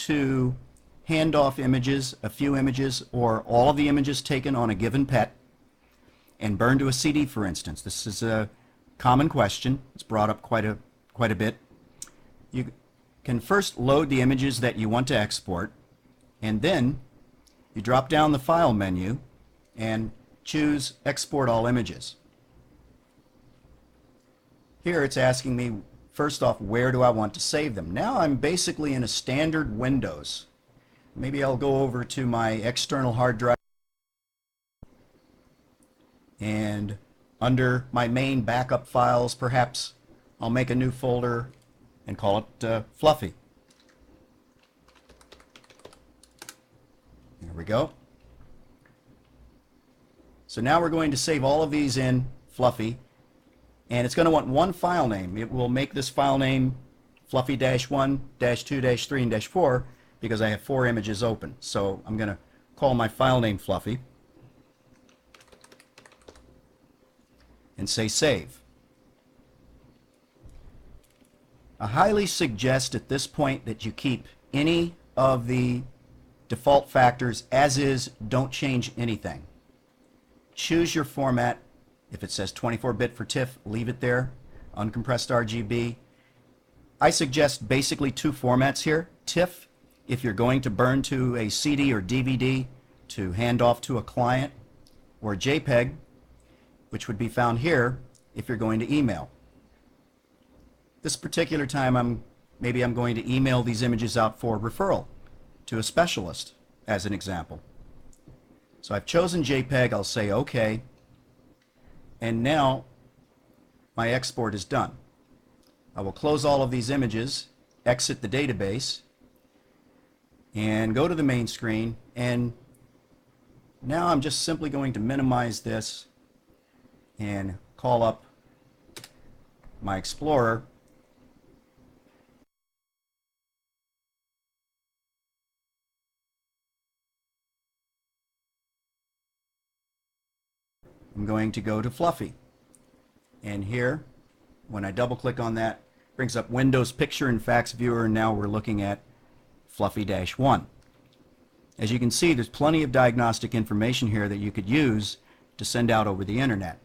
to hand off images, a few images, or all of the images taken on a given pet and burn to a CD, for instance? This is a common question. It's brought up quite a bit. You can first load the images that you want to export, and then you drop down the File menu and choose Export All Images. Here it's asking me, first off, where do I want to save them? Now I'm basically in a standard Windows. Maybe I'll go over to my external hard drive, and under my main backup files, perhaps I'll make a new folder and call it Fluffy. There we go. So now we're going to save all of these in Fluffy, and it's going to want one file name. It will make this file name Fluffy-1, -2, -3, and -4 because I have 4 images open. So I'm going to call my file name Fluffy and say Save. I highly suggest at this point that you keep any of the default factors as is. Don't change anything. Choose your format. If it says 24-bit for TIFF, leave it there. Uncompressed RGB. I suggest basically 2 formats here. TIFF, if you're going to burn to a CD or DVD to hand off to a client, or JPEG, which would be found here if you're going to email. This particular time maybe I'm going to email these images out for referral to a specialist, as an example. So I've chosen JPEG. I'll say OK, and now my export is done. I will close all of these images, exit the database, and go to the main screen, and now I'm just simply going to minimize this and call up my Explorer. I'm going to go to Fluffy, and here when I double click on that, it brings up Windows Picture and Fax Viewer, and now we're looking at Fluffy-1. As you can see, there's plenty of diagnostic information here that you could use to send out over the internet.